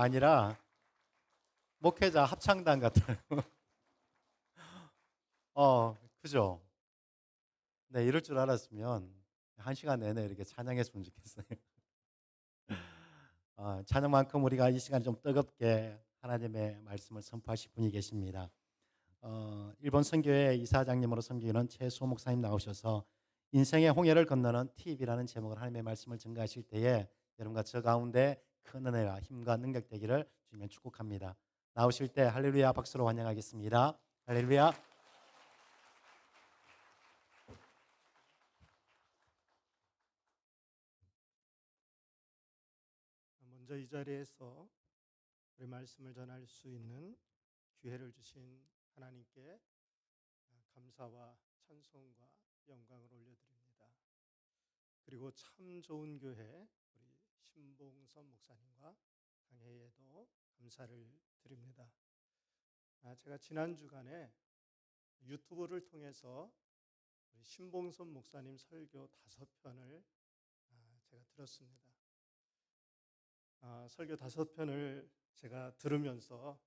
아니라 목회자 합창단 같아요. 그죠? 네, 이럴 줄 알았으면 1시간 내내 이렇게 찬양했으면 좋겠어요. 찬양만큼 우리가 이 시간 좀 뜨겁게 하나님의 말씀을 선포하실 분이 계십니다. 일본 선교회 이사장님으로 섬기는 최수호 목사님 나오셔서 인생의 홍해를 건너는 팁이라는 제목으로 하나님의 말씀을 증가하실 때에 여러분과 저 가운데 큰 은혜와 힘과 능력 되기를 주님의 축복합니다. 나오실 때 할렐루야 박수로 환영하겠습니다. 할렐루야. 먼저 이 자리에서 우리 말씀을 전할 수 있는 기회를 주신 하나님께 감사와 찬송과 영광을 올려드립니다. 그리고 참 좋은 교회 우리 신봉선 목사님과 강혜에도 감사를 드립니다. 제가 지난 주간에 유튜브를 통해서 우리 신봉선 목사님 설교 5편을 제가 들었습니다. 설교 5편을 제가 들으면서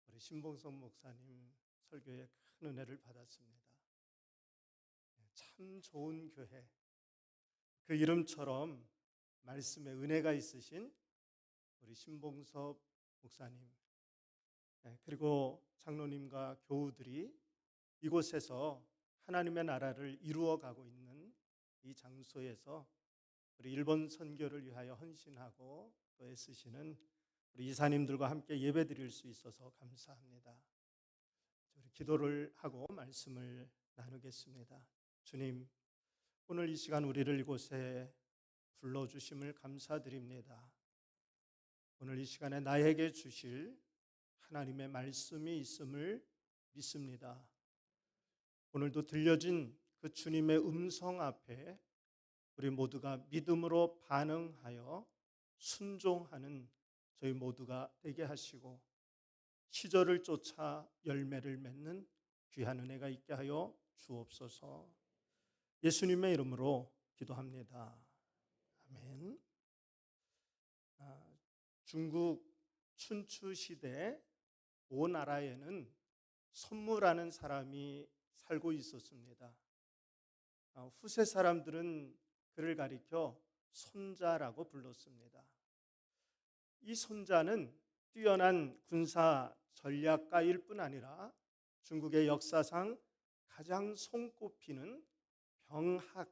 우리 신봉선 목사님 설교에 큰 은혜를 받았습니다. 참 좋은 교회, 그 이름처럼 말씀에 은혜가 있으신 우리 신봉섭 목사님, 그리고 장로님과 교우들이 이곳에서 하나님의 나라를 이루어가고 있는 이 장소에서 우리 일본 선교를 위하여 헌신하고 또 애쓰시는 우리 이사님들과 함께 예배드릴 수 있어서 감사합니다. 우리 기도를 하고 말씀을 나누겠습니다. 주님, 오늘 이 시간 우리를 이곳에 불러주심을 감사드립니다. 오늘 이 시간에 나에게 주실 하나님의 말씀이 있음을 믿습니다. 오늘도 들려진 그 주님의 음성 앞에 우리 모두가 믿음으로 반응하여 순종하는 저희 모두가 되게 하시고 시절을 쫓아 열매를 맺는 귀한 은혜가 있게 하여 주옵소서. 예수님의 이름으로 기도합니다. 아멘. 중국 춘추 시대 오 나라에는 손무라는 사람이 살고 있었습니다. 후세 사람들은 그를 가리켜 손자라고 불렀습니다. 이 손자는 뛰어난 군사 전략가일 뿐 아니라 중국의 역사상 가장 손꼽히는 병학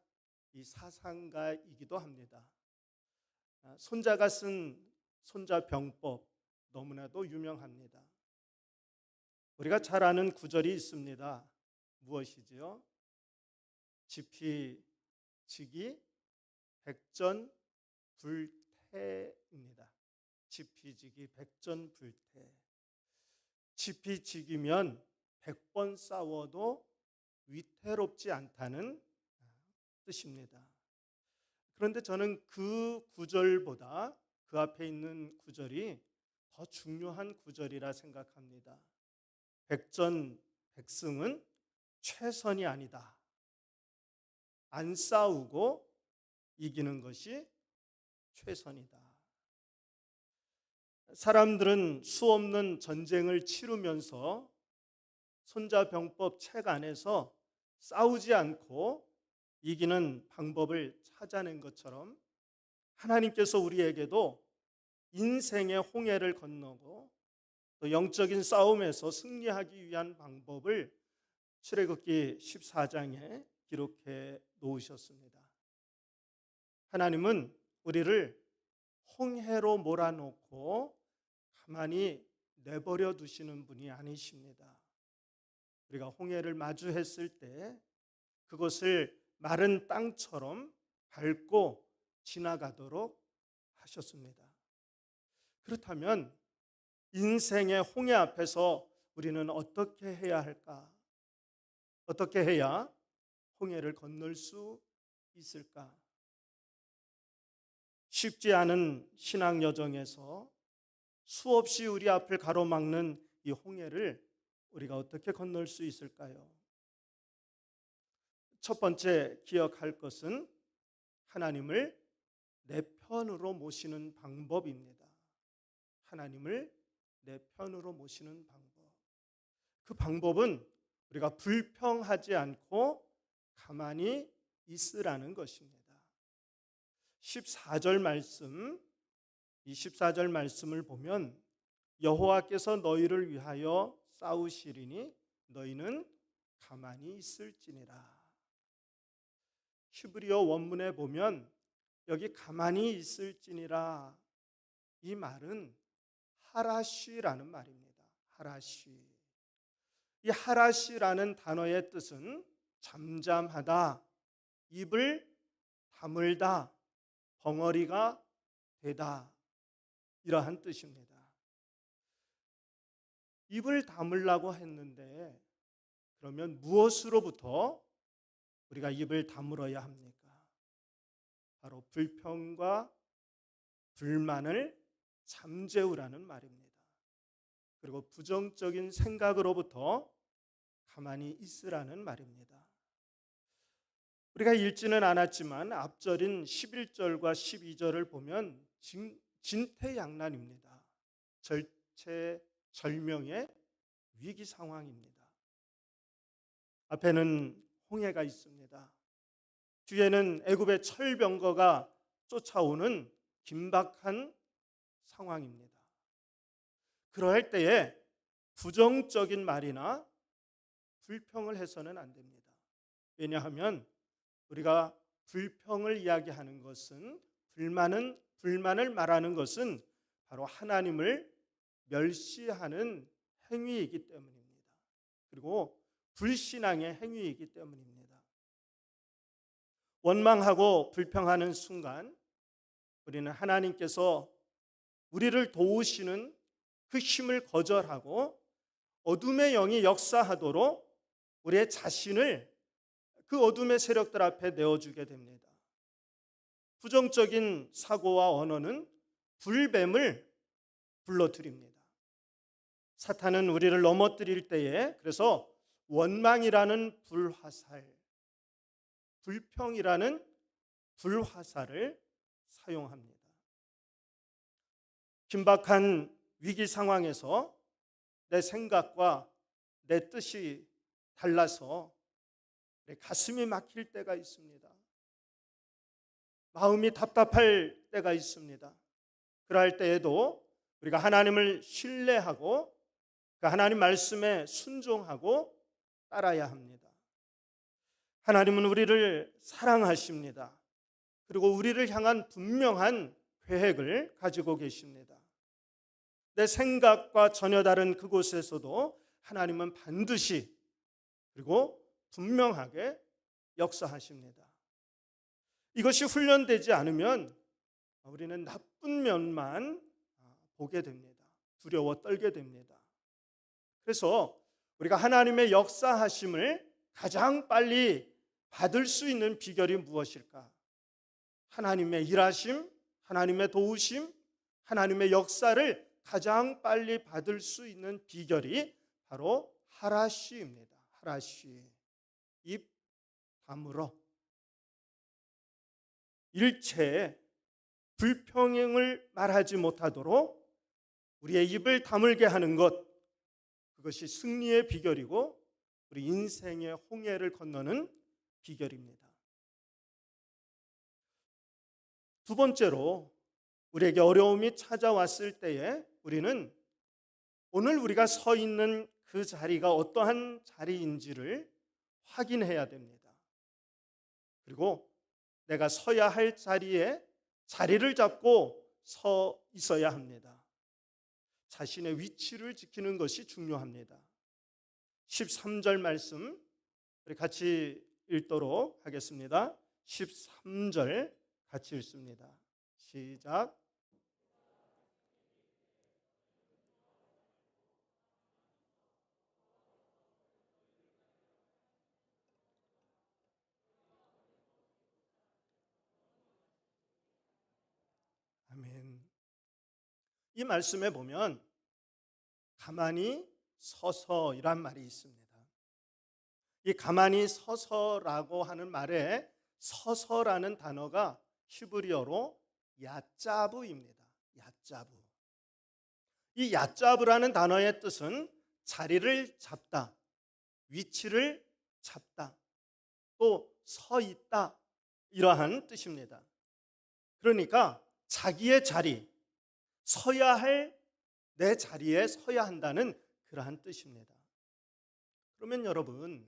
이 사상가이기도 합니다. 손자가 쓴 손자병법 너무나도 유명합니다. 우리가 잘 아는 구절이 있습니다. 무엇이지요? 지피지기 백전불태입니다. 지피지기 백전불태. 지피지기면 100번 싸워도 위태롭지 않다는 뜻입니다. 그런데 저는 그 구절보다 그 앞에 있는 구절이 더 중요한 구절이라 생각합니다. 백전백승은 최선이 아니다. 안 싸우고 이기는 것이 최선이다. 사람들은 수없는 전쟁을 치르면서 손자병법 책 안에서 싸우지 않고 이기는 방법을 찾아낸 것처럼 하나님께서 우리에게도 인생의 홍해를 건너고 또 영적인 싸움에서 승리하기 위한 방법을 출애굽기 14장에 기록해 놓으셨습니다. 하나님은 우리를 홍해로 몰아놓고 가만히 내버려 두시는 분이 아니십니다. 우리가 홍해를 마주했을 때 그것을 마른 땅처럼 밟고 지나가도록 하셨습니다. 그렇다면 인생의 홍해 앞에서 우리는 어떻게 해야 할까? 어떻게 해야 홍해를 건널 수 있을까? 쉽지 않은 신앙 여정에서 수없이 우리 앞을 가로막는 이 홍해를 우리가 어떻게 건널 수 있을까요? 첫 번째 기억할 것은 하나님을 내 편으로 모시는 방법입니다. 하나님을 내 편으로 모시는 방법. 그 방법은 우리가 불평하지 않고 가만히 있으라는 것입니다. 14절 말씀, 이 14절 말씀을 보면 여호와께서 너희를 위하여 싸우시리니 너희는 가만히 있을지니라. 히브리어 원문에 보면 여기 가만히 있을지니라, 이 말은 하라쉬라는 말입니다. 하라쉬. 이 하라쉬라는 단어의 뜻은 잠잠하다, 입을 다물다, 벙어리가 되다, 이러한 뜻입니다. 입을 다물라고 했는데 그러면 무엇으로부터 우리가 입을 다물어야 합니까? 바로 불평과 불만을 잠재우라는 말입니다. 그리고 부정적인 생각으로부터 가만히 있으라는 말입니다. 우리가 읽지는 않았지만 앞절인 11절과 12절을 보면 진퇴양난입니다. 절체절명의 위기 상황입니다. 앞에는 홍해가 있습니다. 뒤에는 애굽의 철병거가 쫓아오는 긴박한 상황입니다. 그럴 때에 부정적인 말이나 불평을 해서는 안 됩니다. 왜냐하면 우리가 불평을 이야기하는 것은, 불만을 말하는 것은 바로 하나님을 멸시하는 행위이기 때문입니다. 그리고 불신앙의 행위이기 때문입니다. 원망하고 불평하는 순간 우리는 하나님께서 우리를 도우시는 그 힘을 거절하고 어둠의 영이 역사하도록 우리의 자신을 그 어둠의 세력들 앞에 내어주게 됩니다. 부정적인 사고와 언어는 불뱀을 불러들입니다. 사탄은 우리를 넘어뜨릴 때에 그래서 원망이라는 불화살, 불평이라는 불화살을 사용합니다. 긴박한 위기 상황에서 내 생각과 내 뜻이 달라서 가슴이 막힐 때가 있습니다. 마음이 답답할 때가 있습니다. 그럴 때에도 우리가 하나님을 신뢰하고 그 하나님 말씀에 순종하고 따라야 합니다. 하나님은 우리를 사랑하십니다. 그리고 우리를 향한 분명한 계획을 가지고 계십니다. 내 생각과 전혀 다른 그곳에서도 하나님은 반드시 그리고 분명하게 역사하십니다. 이것이 훈련되지 않으면 우리는 나쁜 면만 보게 됩니다. 두려워 떨게 됩니다. 그래서 우리가 하나님의 역사하심을 가장 빨리 받을 수 있는 비결이 무엇일까? 하나님의 일하심, 하나님의 도우심, 하나님의 역사를 가장 빨리 받을 수 있는 비결이 바로 하라쉬입니다. 하라쉬. 입 다물어. 일체에 불평을 말하지 못하도록 우리의 입을 다물게 하는 것, 그것이 승리의 비결이고 우리 인생의 홍해를 건너는 비결입니다. 두 번째로, 우리에게 어려움이 찾아왔을 때에 우리는 오늘 우리가 서 있는 그 자리가 어떠한 자리인지를 확인해야 됩니다. 그리고 내가 서야 할 자리에 자리를 잡고 서 있어야 합니다. 자신의 위치를 지키는 것이 중요합니다. 13절 말씀 우리 같이 읽도록 하겠습니다. 13절 같이 읽습니다. 시작. 아멘. 이 말씀에 보면 가만히 서서이란 말이 있습니다. 이 가만히 서서라고 하는 말에 서서라는 단어가 히브리어로 야짜부입니다. 야짜부. 이 얕잡으라는 단어의 뜻은 자리를 잡다, 위치를 잡다, 또 서 있다, 이러한 뜻입니다. 그러니까 자기의 자리, 서야 할 내 자리에 서야 한다는 그러한 뜻입니다. 그러면 여러분,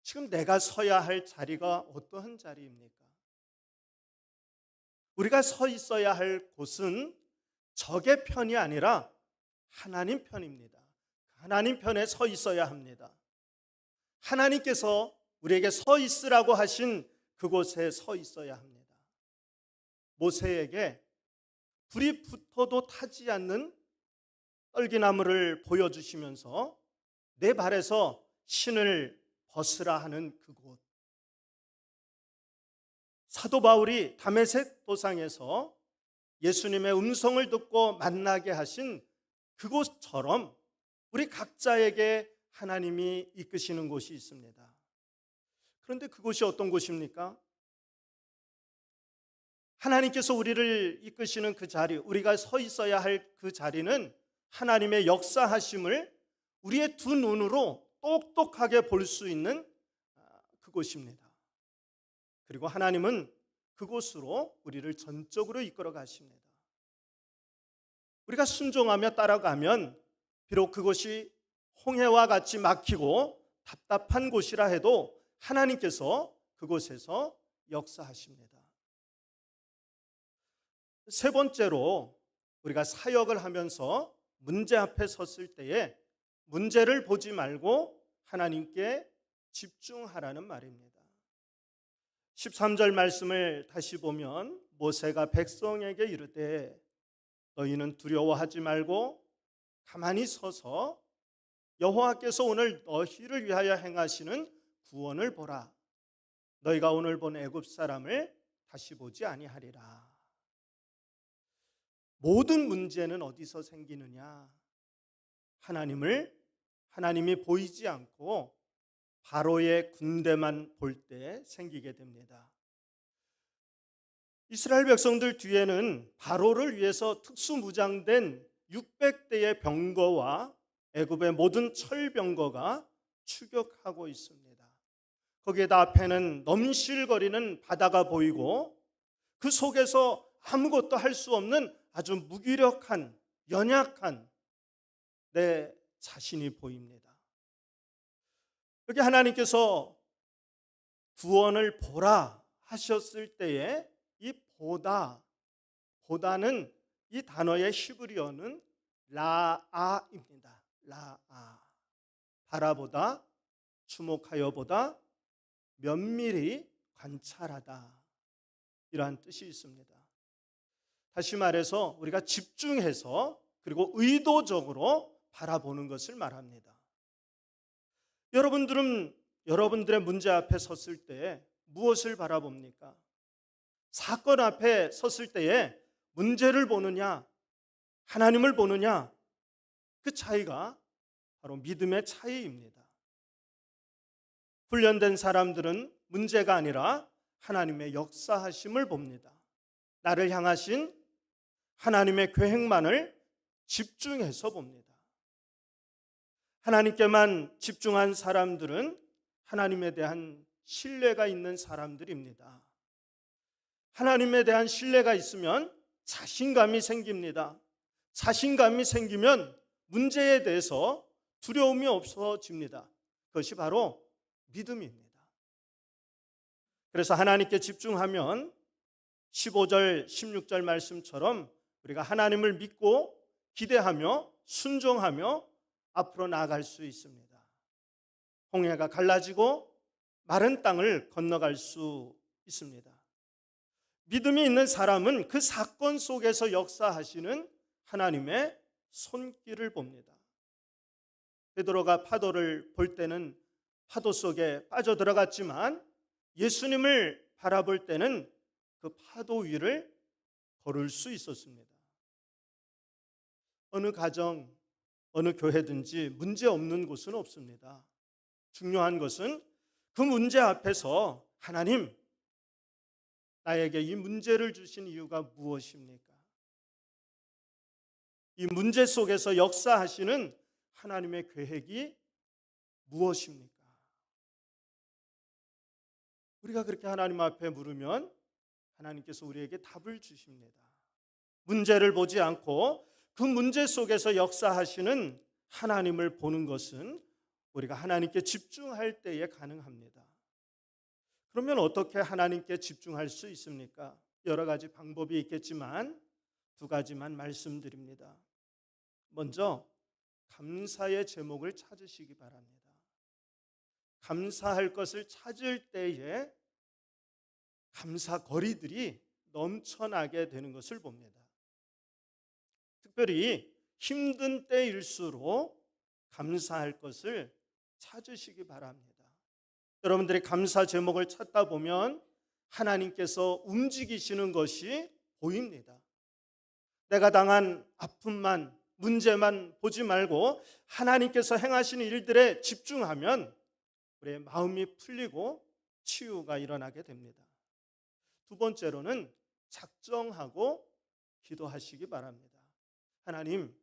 지금 내가 서야 할 자리가 어떠한 자리입니까? 우리가 서 있어야 할 곳은 적의 편이 아니라 하나님 편입니다. 하나님 편에 서 있어야 합니다. 하나님께서 우리에게 서 있으라고 하신 그곳에 서 있어야 합니다. 모세에게 불이 붙어도 타지 않는 떨기나무를 보여주시면서 내 발에서 신을 벗으라 하는 그곳, 사도 바울이 다메섹 도상에서 예수님의 음성을 듣고 만나게 하신 그곳처럼 우리 각자에게 하나님이 이끄시는 곳이 있습니다. 그런데 그곳이 어떤 곳입니까? 하나님께서 우리를 이끄시는 그 자리, 우리가 서 있어야 할 그 자리는 하나님의 역사하심을 우리의 두 눈으로 똑똑하게 볼 수 있는 그곳입니다. 그리고 하나님은 그곳으로 우리를 전적으로 이끌어 가십니다. 우리가 순종하며 따라가면 비록 그곳이 홍해와 같이 막히고 답답한 곳이라 해도 하나님께서 그곳에서 역사하십니다. 세 번째로 우리가 사역을 하면서 문제 앞에 섰을 때에 문제를 보지 말고 하나님께 집중하라는 말입니다. 13절 말씀을 다시 보면 모세가 백성에게 이르되 너희는 두려워하지 말고 가만히 서서 여호와께서 오늘 너희를 위하여 행하시는 구원을 보라. 너희가 오늘 본 애굽 사람을 다시 보지 아니하리라. 모든 문제는 어디서 생기느냐? 하나님이 보이지 않고 바로의 군대만 볼 때 생기게 됩니다. 이스라엘 백성들 뒤에는 바로를 위해서 특수무장된 600대의 병거와 애굽의 모든 철병거가 추격하고 있습니다. 거기에다 앞에는 넘실거리는 바다가 보이고 그 속에서 아무것도 할 수 없는 아주 무기력한, 연약한 내 자신이 보입니다. 여기 하나님께서 구원을 보라 하셨을 때에 이 보다는 이 단어의 히브리어는 라아입니다. 라아. 바라보다, 주목하여 보다, 면밀히 관찰하다. 이러한 뜻이 있습니다. 다시 말해서 우리가 집중해서 그리고 의도적으로 바라보는 것을 말합니다. 여러분들은 여러분들의 문제 앞에 섰을 때 무엇을 바라봅니까? 사건 앞에 섰을 때에 문제를 보느냐, 하나님을 보느냐, 그 차이가 바로 믿음의 차이입니다. 훈련된 사람들은 문제가 아니라 하나님의 역사하심을 봅니다. 나를 향하신 하나님의 계획만을 집중해서 봅니다. 하나님께만 집중한 사람들은 하나님에 대한 신뢰가 있는 사람들입니다. 하나님에 대한 신뢰가 있으면 자신감이 생깁니다. 자신감이 생기면 문제에 대해서 두려움이 없어집니다. 그것이 바로 믿음입니다. 그래서 하나님께 집중하면 15절, 16절 말씀처럼 우리가 하나님을 믿고 기대하며 순종하며 앞으로 나아갈 수 있습니다. 홍해가 갈라지고 마른 땅을 건너갈 수 있습니다. 믿음이 있는 사람은 그 사건 속에서 역사하시는 하나님의 손길을 봅니다. 베드로가 파도를 볼 때는 파도 속에 빠져들어갔지만 예수님을 바라볼 때는 그 파도 위를 걸을 수 있었습니다. 어느 가정, 어느 교회든지 문제 없는 곳은 없습니다. 중요한 것은 그 문제 앞에서 하나님, 나에게 이 문제를 주신 이유가 무엇입니까? 이 문제 속에서 역사하시는 하나님의 계획이 무엇입니까? 우리가 그렇게 하나님 앞에 물으면 하나님께서 우리에게 답을 주십니다. 문제를 보지 않고 그 문제 속에서 역사하시는 하나님을 보는 것은 우리가 하나님께 집중할 때에 가능합니다. 그러면 어떻게 하나님께 집중할 수 있습니까? 여러 가지 방법이 있겠지만 두 가지만 말씀드립니다. 먼저 감사의 제목을 찾으시기 바랍니다. 감사할 것을 찾을 때에 감사거리들이 넘쳐나게 되는 것을 봅니다. 특별히 힘든 때일수록 감사할 것을 찾으시기 바랍니다. 여러분들이 감사 제목을 찾다 보면 하나님께서 움직이시는 것이 보입니다. 내가 당한 아픔만, 문제만 보지 말고 하나님께서 행하시는 일들에 집중하면 우리의 마음이 풀리고 치유가 일어나게 됩니다. 두 번째로는 작정하고 기도하시기 바랍니다. 하나님,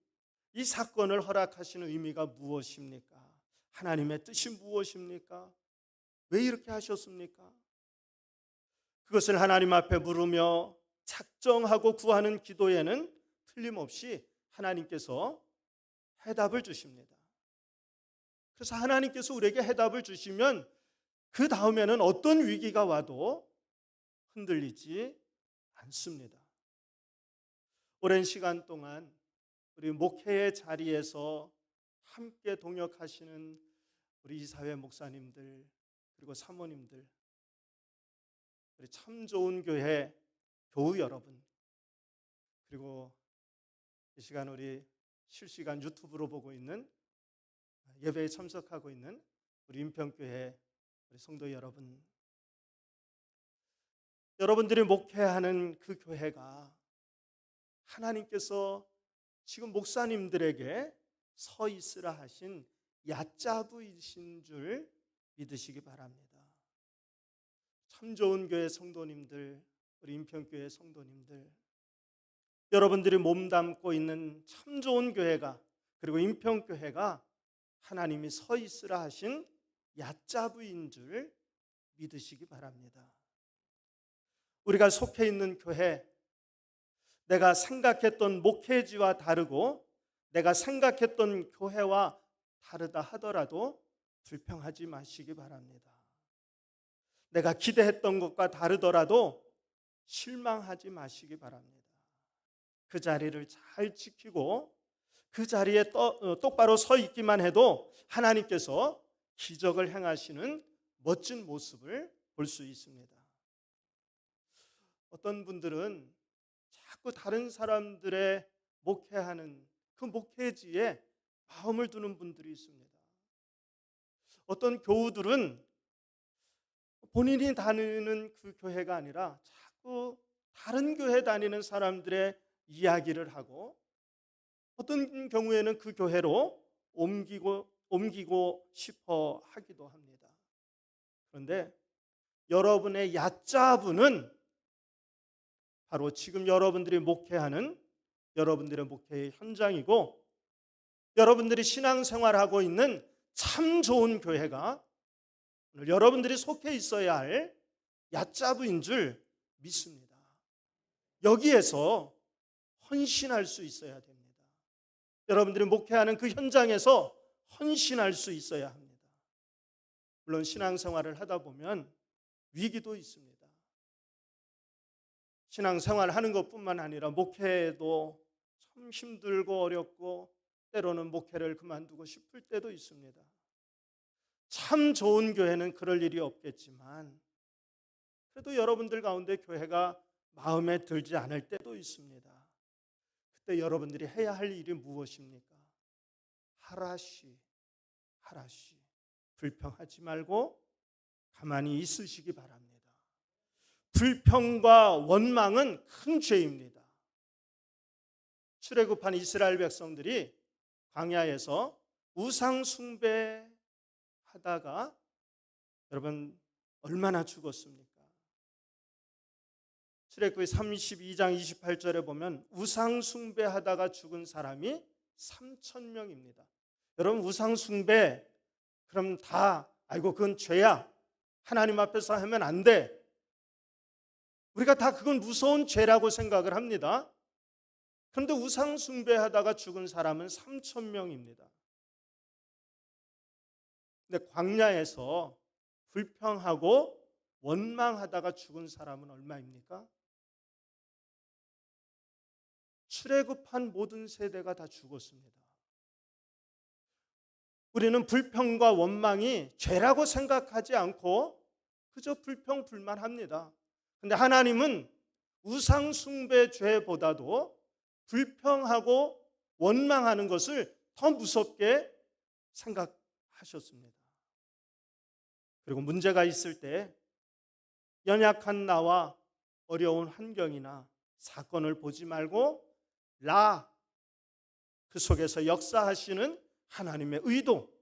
이 사건을 허락하시는 의미가 무엇입니까? 하나님의 뜻이 무엇입니까? 왜 이렇게 하셨습니까? 그것을 하나님 앞에 물으며 작정하고 구하는 기도에는 틀림없이 하나님께서 해답을 주십니다. 그래서 하나님께서 우리에게 해답을 주시면 그 다음에는 어떤 위기가 와도 흔들리지 않습니다. 오랜 시간 동안 우리 목회의 자리에서 함께 동역하시는 우리 이사회 목사님들 그리고 사모님들, 우리 참 좋은 교회 교우 여러분, 그리고 이 시간 우리 실시간 유튜브로 보고 있는 예배에 참석하고 있는 우리 인평교회 우리 성도 여러분, 여러분들이 목회하는 그 교회가 하나님께서 지금 목사님들에게 서 있으라 하신 얕잡으이신 줄 믿으시기 바랍니다. 참 좋은 교회 성도님들, 우리 인평교회 성도님들, 여러분들이 몸담고 있는 참 좋은 교회가, 그리고 인평교회가 하나님이 서 있으라 하신 얕잡으인 줄 믿으시기 바랍니다. 우리가 속해 있는 교회, 내가 생각했던 목회지와 다르고 내가 생각했던 교회와 다르다 하더라도 불평하지 마시기 바랍니다. 내가 기대했던 것과 다르더라도 실망하지 마시기 바랍니다. 그 자리를 잘 지키고 그 자리에 똑바로 서 있기만 해도 하나님께서 기적을 행하시는 멋진 모습을 볼 수 있습니다. 어떤 분들은 자꾸 다른 사람들의 목회하는 그 목회지에 마음을 두는 분들이 있습니다. 어떤 교우들은 본인이 다니는 그 교회가 아니라 자꾸 다른 교회 다니는 사람들의 이야기를 하고, 어떤 경우에는 그 교회로 옮기고 싶어 하기도 합니다. 그런데 여러분의 얕잡은 바로 지금 여러분들이 목회하는 여러분들의 목회의 현장이고, 여러분들이 신앙생활하고 있는 참 좋은 교회가 오늘 여러분들이 속해 있어야 할 얕잡은 줄 믿습니다. 여기에서 헌신할 수 있어야 됩니다. 여러분들이 목회하는 그 현장에서 헌신할 수 있어야 합니다. 물론 신앙생활을 하다 보면 위기도 있습니다. 신앙생활 하는 것뿐만 아니라 목회도 참 힘들고 어렵고 때로는 목회를 그만두고 싶을 때도 있습니다. 참 좋은 교회는 그럴 일이 없겠지만 그래도 여러분들 가운데 교회가 마음에 들지 않을 때도 있습니다. 그때 여러분들이 해야 할 일이 무엇입니까? 하라시 불평하지 말고 가만히 있으시기 바랍니다. 불평과 원망은 큰 죄입니다. 출애굽한 이스라엘 백성들이 광야에서 우상 숭배하다가 여러분 얼마나 죽었습니까? 출애굽기 32장 28절에 보면 우상 숭배하다가 죽은 사람이 3,000명입니다. 여러분, 우상 숭배 그럼 다 아이고 그건 죄야, 하나님 앞에서 하면 안 돼, 우리가 다 그건 무서운 죄라고 생각을 합니다. 그런데 우상 숭배하다가 죽은 사람은 3,000명입니다. 근데 광야에서 불평하고 원망하다가 죽은 사람은 얼마입니까? 출애굽한 모든 세대가 다 죽었습니다. 우리는 불평과 원망이 죄라고 생각하지 않고 그저 불평 불만합니다. 그런데 하나님은 우상 숭배 죄보다도 불평하고 원망하는 것을 더 무섭게 생각하셨습니다. 그리고 문제가 있을 때 연약한 나와 어려운 환경이나 사건을 보지 말고 그 속에서 역사하시는 하나님의 의도,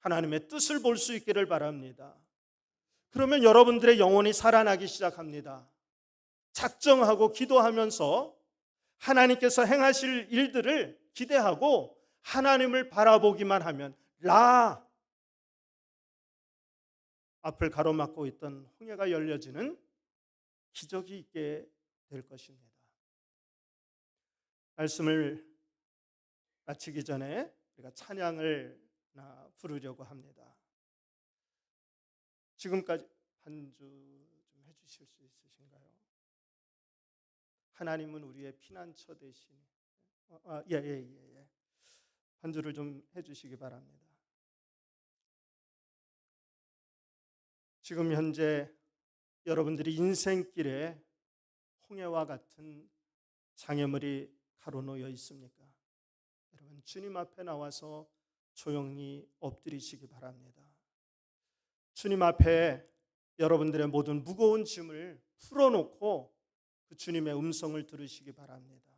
하나님의 뜻을 볼 수 있기를 바랍니다. 그러면 여러분들의 영혼이 살아나기 시작합니다. 작정하고 기도하면서 하나님께서 행하실 일들을 기대하고 하나님을 바라보기만 하면 앞을 가로막고 있던 홍해가 열려지는 기적이 있게 될 것입니다. 말씀을 마치기 전에 우리가 찬양을 부르려고 합니다. 지금까지 반주 좀 해주실 수 있으신가요? 하나님은 우리의 피난처 되신. 예. 반주를 좀 해주시기 바랍니다. 지금 현재 여러분들이 인생길에 홍해와 같은 장애물이 가로놓여 있습니까? 여러분, 주님 앞에 나와서 조용히 엎드리시기 바랍니다. 주님 앞에 여러분들의 모든 무거운 짐을 풀어놓고 그 주님의 음성을 들으시기 바랍니다.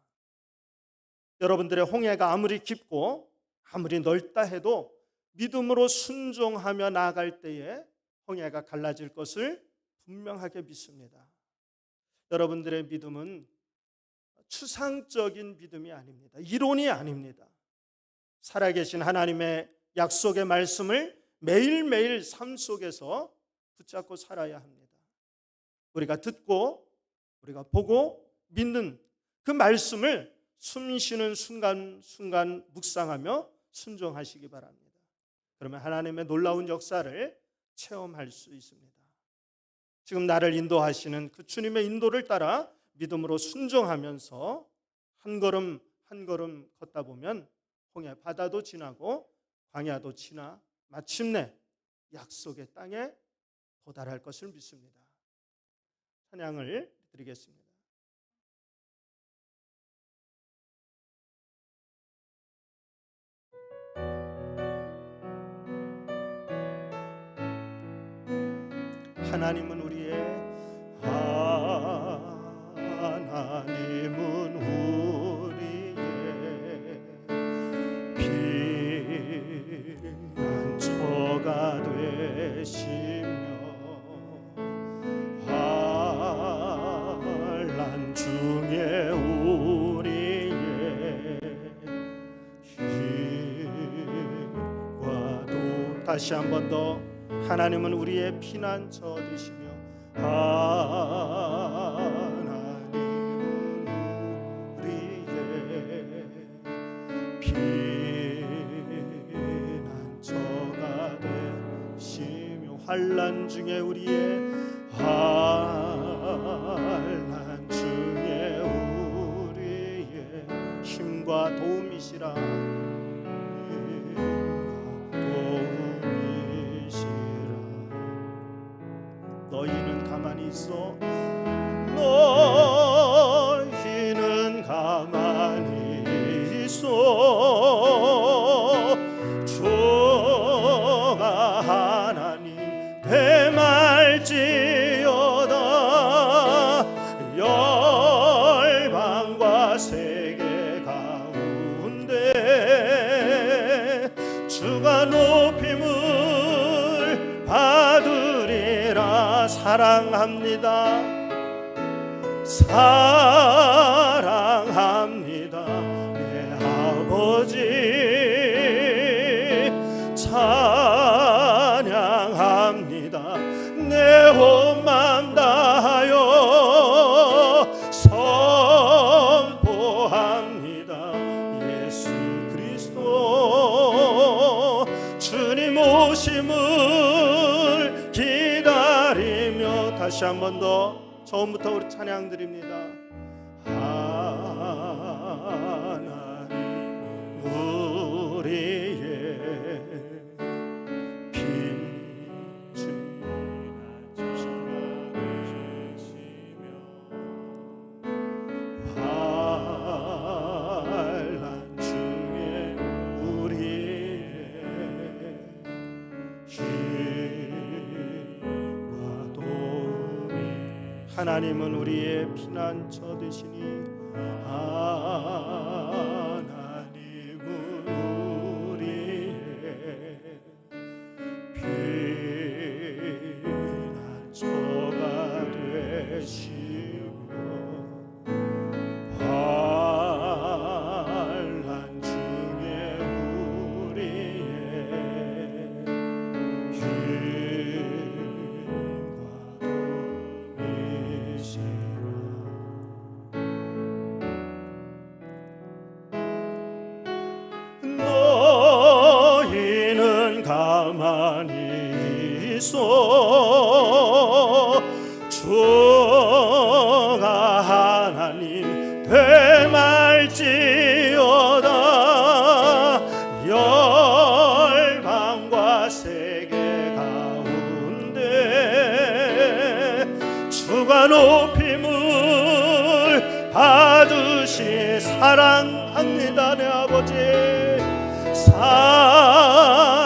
여러분들의 홍해가 아무리 깊고 아무리 넓다 해도 믿음으로 순종하며 나아갈 때에 홍해가 갈라질 것을 분명하게 믿습니다. 여러분들의 믿음은 추상적인 믿음이 아닙니다. 이론이 아닙니다. 살아계신 하나님의 약속의 말씀을 매일매일 삶 속에서 붙잡고 살아야 합니다. 우리가 듣고 우리가 보고 믿는 그 말씀을 숨쉬는 순간순간 묵상하며 순종하시기 바랍니다. 그러면 하나님의 놀라운 역사를 체험할 수 있습니다. 지금 나를 인도하시는 그 주님의 인도를 따라 믿음으로 순종하면서 한 걸음 한 걸음 걷다 보면 홍해 바다도 지나고 광야도 지나 마침내 약속의 땅에 도달할 것을 믿습니다. 찬양을 드리겠습니다. 하나님은 우리의 피난처가 되시며 환난 중에 우리의 힘과도 다시 한 번 더 하나님은 우리의 피난처 되시며 하나님은 우리의 피난처가 되시며 환난 중에 우리의 환난 중에 우리의 힘과 도움이시라. 너희는 가만히 있어. 너희는 가만히 있어. 주가 하나님 대말지어다. 열방과 세계 가운데 주가 높임을 받으리라. 사랑합니다. 사랑합니다. 내 아버지 찬양합니다. 내 온맘 다하여 선포합니다. 예수 그리스도 주님 오심을 기다리며 다시 한 번 더 처음부터 우리 찬양 드립니다. 하나님 우리의 빈증 환난 중에 우리의 힘과 도움이 하나님은 우리의 피난처 되시니 하나님은 우리의 피난처가 되시고 환난 중에 우리의 힘과 도움이시라. 너희는 가만히 있어 주가 하나님 되말지어다. 열방과 세계 가운데 주가 높임을 받으시 사랑합니다. 내 아버지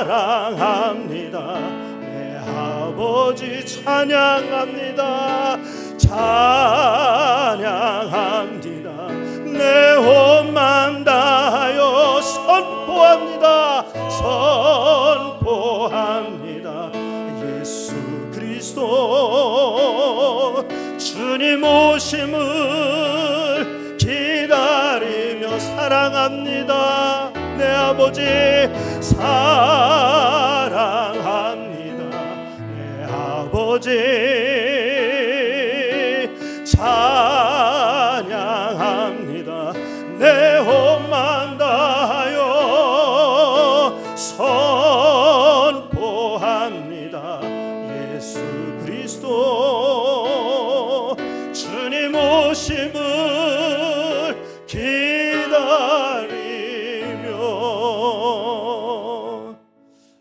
사랑합니다. 내 아버지 찬양합니다. 찬양합니다. 내 온맘 다하여 선포합니다. 선포합니다. 예수 그리스도 주님 오심을 기다리며 사랑합니다. 내 아버지 사랑합니다. 내 아버지 찬양합니다. 내 온맘 다하여 선포합니다. 예수 그리스도 주님 오심을 기다리며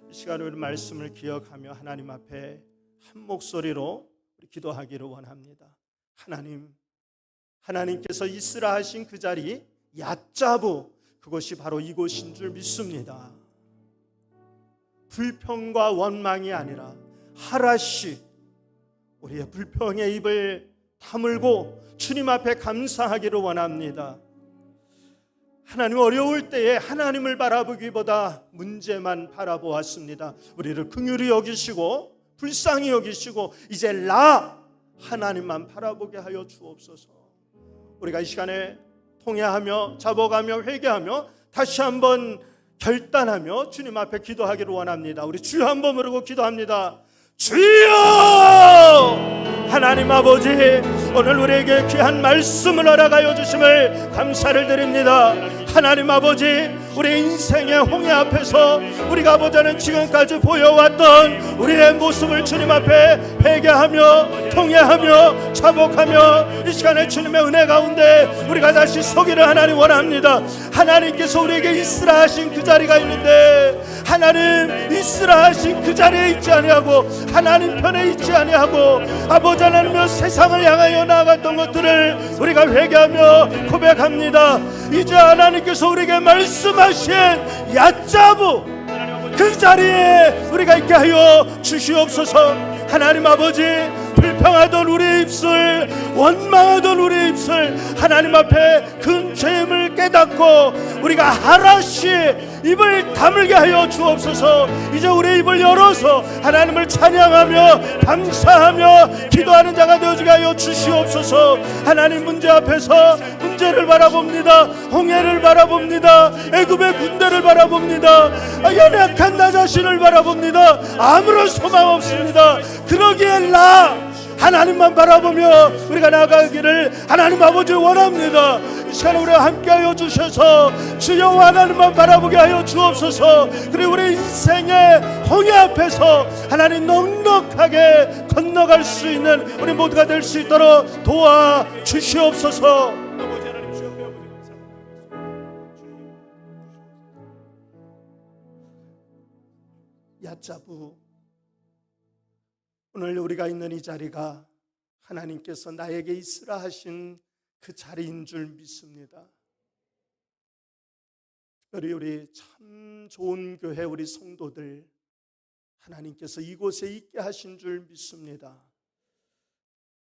이 시간에 우리 말씀을 기억하며 하나님 앞에 한 목소리로 기도하기를 원합니다. 하나님께서 있으라 하신 그 자리 얕자부 그것이 바로 이곳인 줄 믿습니다. 불평과 원망이 아니라 하라시 우리의 불평의 입을 다물고 주님 앞에 감사하기를 원합니다. 하나님 어려울 때에 하나님을 바라보기보다 문제만 바라보았습니다. 우리를 긍휼히 여기시고 불쌍히 여기시고 이제 나 하나님만 바라보게 하여 주옵소서. 우리가 이 시간에 통회하며 자복하며 회개하며 다시 한번 결단하며 주님 앞에 기도하기를 원합니다. 우리 주여 한번 부르고 기도합니다. 주여! 하나님 아버지 오늘 우리에게 귀한 말씀을 허락하여 주심을 감사를 드립니다. 하나님 아버지 우리 인생의 홍해 앞에서 우리가 보자는 지금까지 보여왔던 우리의 모습을 주님 앞에 회개하며 통회하며 자복하며 이 시간에 주님의 은혜 가운데 우리가 다시 서기를 하나님 원합니다. 하나님께서 우리에게 있으라 하신 그 자리가 있는데 하나님 있으라 하신 그 자리에 있지 아니하고 하나님 편에 있지 아니하고 아버지 하나님여 세상을 향하여 나아갔던 것들을 우리가 회개하며 고백합니다. 이제 하나님께서 우리에게 말씀하신 얕자부 그 자리에 우리가 있게 하여 주시옵소서. 하나님 아버지 불평하던 우리의 입술, 원망하던 우리의 입술, 하나님 앞에 큰 죄임을 깨닫고 우리가 하나씩 입을 다물게 하여 주옵소서. 이제 우리의 입을 열어서 하나님을 찬양하며 감사하며 기도하는 자가 되어지게 하여 주시옵소서. 하나님, 문제 앞에서 문제를 바라봅니다. 홍해를 바라봅니다. 애굽의 군대를 바라봅니다. 연약한 나 자신을 바라봅니다. 아무런 소망 없습니다. 그러기에 하나님만 바라보며 우리가 나아가기를 하나님 아버지 원합니다. 이 시간에 우리와 함께하여 주셔서 주여 하나님만 바라보게 하여 주옵소서. 그리고 우리 인생의 홍해 앞에서 하나님 넉넉하게 건너갈 수 있는 우리 모두가 될 수 있도록 도와 주시옵소서. 아버지 하나님, 주여 배워보니 감사합니다. 야자부, 오늘 우리가 있는 이 자리가 하나님께서 나에게 있으라 하신 그 자리인 줄 믿습니다. 특별히 우리 참 좋은 교회 우리 성도들, 하나님께서 이곳에 있게 하신 줄 믿습니다.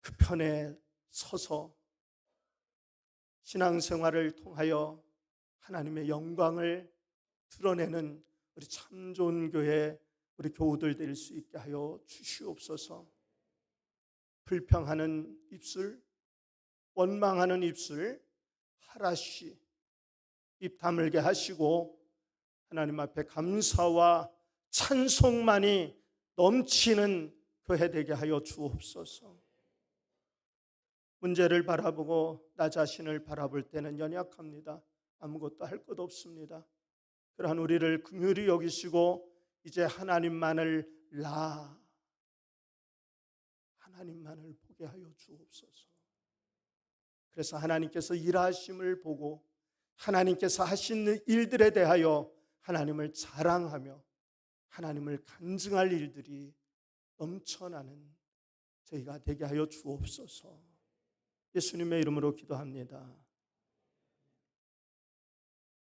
그 편에 서서 신앙생활을 통하여 하나님의 영광을 드러내는 우리 참 좋은 교회 우리 교우들 될 수 있게 하여 주시옵소서. 불평하는 입술, 원망하는 입술 하나씩 입 다물게 하시고 하나님 앞에 감사와 찬송만이 넘치는 교회 되게 하여 주옵소서. 문제를 바라보고 나 자신을 바라볼 때는 연약합니다. 아무것도 할 것 없습니다. 그러한 우리를 긍휼히 여기시고 이제 하나님만을 하나님만을 보게 하여 주옵소서. 그래서 하나님께서 일하심을 보고 하나님께서 하신 일들에 대하여 하나님을 자랑하며 하나님을 간증할 일들이 넘쳐나는 저희가 되게 하여 주옵소서. 예수님의 이름으로 기도합니다.